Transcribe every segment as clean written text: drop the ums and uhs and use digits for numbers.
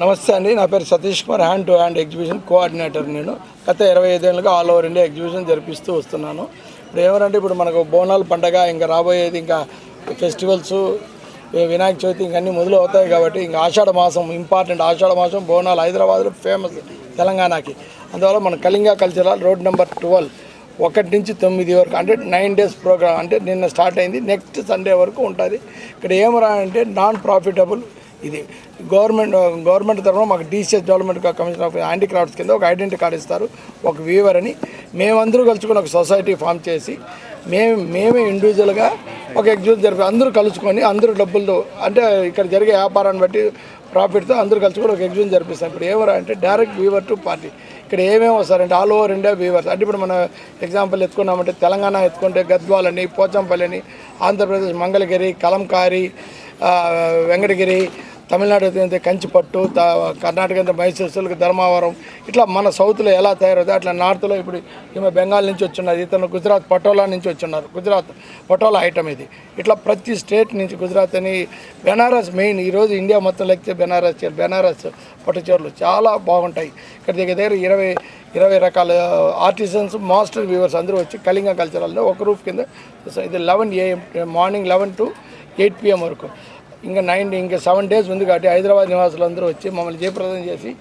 నమస్తే అండి, నా పేరు Satish Kumar, hand to hand exhibition coordinator. నేను గత 25 ఏళ్ళుగా ఆల్ ఓవర్ ఇండియా ఎగ్జిబిషన్ జరిపిస్తూ వస్తున్నాను. ఇప్పుడు ఏమంటే ఇప్పుడు మనకు బోనాల పండగ, ఇంకా రాబోయేది ఇంకా ఫెస్టివల్స్, వినాయక చవితి ఇంకా అన్నీ మొదలు అవుతాయి. కాబట్టి ఇంకా ఆషాఢ మాసం ఇంపార్టెంట్. ఆషాఢ మాసం బోనాలు హైదరాబాద్లో ఫేమస్ తెలంగాణకి. అందువల్ల మన కళింగ కల్చరల్ రోడ్ నెంబర్ 12 1 నుంచి 9 వరకు అంటే 9 days ప్రోగ్రామ్. అంటే నిన్న స్టార్ట్ అయింది, నెక్స్ట్ సండే వరకు ఉంటుంది. ఇక్కడ ఏమరా అంటే నాన్ ప్రాఫిటబుల్ ఇది గవర్నమెంట్ తరఫున మాకు DCS development commission of handicrafts కింద ఒక ఐడెంటిటీ కార్డు ఇస్తారు, ఒక వీవర్ అని. మేమందరూ కలుసుకొని ఒక సొసైటీ ఫామ్ చేసి మేమే ఇండివిజువల్గా ఒక ఎగ్జిబిషన్ జరిపి అందరూ కలుసుకొని అందరూ డబ్బులు అంటే ఇక్కడ జరిగే వ్యాపారాన్ని బట్టి ప్రాఫిట్తో అందరూ కలుసుకొని ఒక ఎగ్జిబిషన్ జరిపిస్తాం. ఇప్పుడు ఏమరా అంటే డైరెక్ట్ వీవర్ టు పార్టీ. ఇక్కడ ఏమేమి వస్తారంటే ఆల్ ఓవర్ ఇండియా వీవర్స్. అంటే ఇప్పుడు మన ఎగ్జాంపుల్ ఎత్తుకున్నామంటే తెలంగాణ ఎత్తుకుంటే గద్వాల్ అని, పోచంపల్లి అని, ఆంధ్రప్రదేశ్ మంగళగిరి, కలంకారి, వెంకటగిరి, తమిళనాడు అయితే కంచిపట్టు, కర్ణాటక అయితే మైసూర్ సిల్క్, ధర్మవరం, ఇట్లా మన సౌత్లో ఎలా తయారవుతుంది అట్లా నార్త్లో ఇప్పుడు ఈమె బెంగాల్ నుంచి వచ్చిన్నారు, ఇతను గుజరాత్ పటోలా నుంచి వచ్చిన్నారు, గుజరాత్ పటోలా ఐటమ్ ఇది. ఇట్లా ప్రతి స్టేట్ నుంచి గుజరాత్ అని, బెనారస్ మెయిన్ ఈరోజు ఇండియా మొత్తం లెక్కితే బెనారస్ పట్టు చీరలు చాలా బాగుంటాయి. ఇక్కడ దగ్గర 20 రకాల ఆర్టిజన్స్, మాస్టర్ వ్యూవర్స్ అందరూ వచ్చి కళింగ కల్చరల్లో ఒక రూఫ్ కింద ఇది 11 AM మార్నింగ్ 11 to 8 PM వరకు. ఇంకా 7 days ఉంది కాబట్టి హైదరాబాద్ నివాసులు అందరూ వచ్చి మమ్మల్ని జయప్రదం చేసి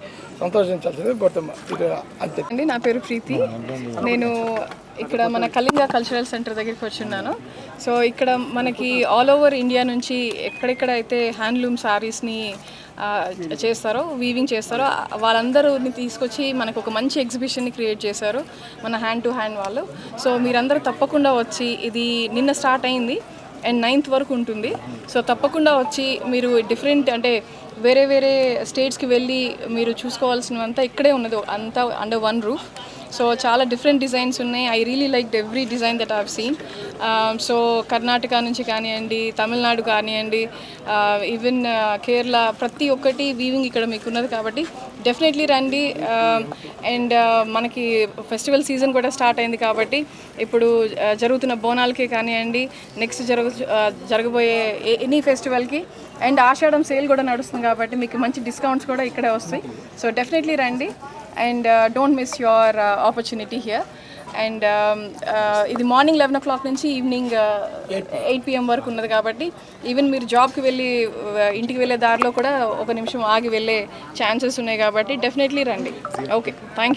సంతోషించాల్సింది కోరుతున్నా. ఇది అంతే అండి. నా పేరు ప్రీతి. నేను ఇక్కడ మన కళింగ కల్చరల్ సెంటర్ దగ్గరికి వచ్చున్నాను. సో ఇక్కడ మనకి ఆల్ ఓవర్ ఇండియా నుంచి ఎక్కడెక్కడైతే హ్యాండ్లూమ్ శారీస్ని చేస్తారో, వీవింగ్ చేస్తారో వాళ్ళందరూని తీసుకొచ్చి మనకు ఒక మంచి ఎగ్జిబిషన్ని క్రియేట్ చేశారు మన హ్యాండ్ టు హ్యాండ్ వాళ్ళు. సో మీరందరూ తప్పకుండా వచ్చి, ఇది నిన్న స్టార్ట్ అయింది అండ్ 9th వరకు ఉంటుంది. సో తప్పకుండా వచ్చి మీరు డిఫరెంట్ అంటే వేరే స్టేట్స్కి వెళ్ళి మీరు చూసుకోవాల్సినవంతా ఇక్కడే ఉన్నది, అంతా అండర్ వన్ రూఫ్. సో చాలా డిఫరెంట్ డిజైన్స్ ఉన్నాయి. I really like every design that I have seen. So Karnataka నుంచి కానివ్వండి, తమిళనాడు కానివ్వండి, ఈవెన్ కేరళ, ప్రతి ఒక్కటి వీవింగ్ ఇక్కడ మీకు ఉన్నది. కాబట్టి డెఫినెట్లీ రండి. అండ్ మనకి ఫెస్టివల్ సీజన్ కూడా స్టార్ట్ అయింది కాబట్టి ఇప్పుడు జరుగుతున్న బోనాలకే కానివ్వండి, నెక్స్ట్ జరగబోయే ఎనీ ఫెస్టివల్కి అండ్ ఆషాఢం సేల్ కూడా నడుస్తుంది కాబట్టి మీకు మంచి డిస్కౌంట్స్ కూడా ఇక్కడే వస్తాయి. సో డెఫినెట్లీ రండి and don't miss your opportunity here. And ఇది మార్నింగ్ 11 o'clock నుంచి ఈవినింగ్ 8 PM వరకు ఉన్నది. కాబట్టి ఈవెన్ మీరు జాబ్కి వెళ్ళి ఇంటికి వెళ్ళే దారిలో కూడా ఒక నిమిషం ఆగి వెళ్ళే ఛాన్సెస్ ఉన్నాయి. కాబట్టి డెఫినెట్లీ రండి. Okay, thank you.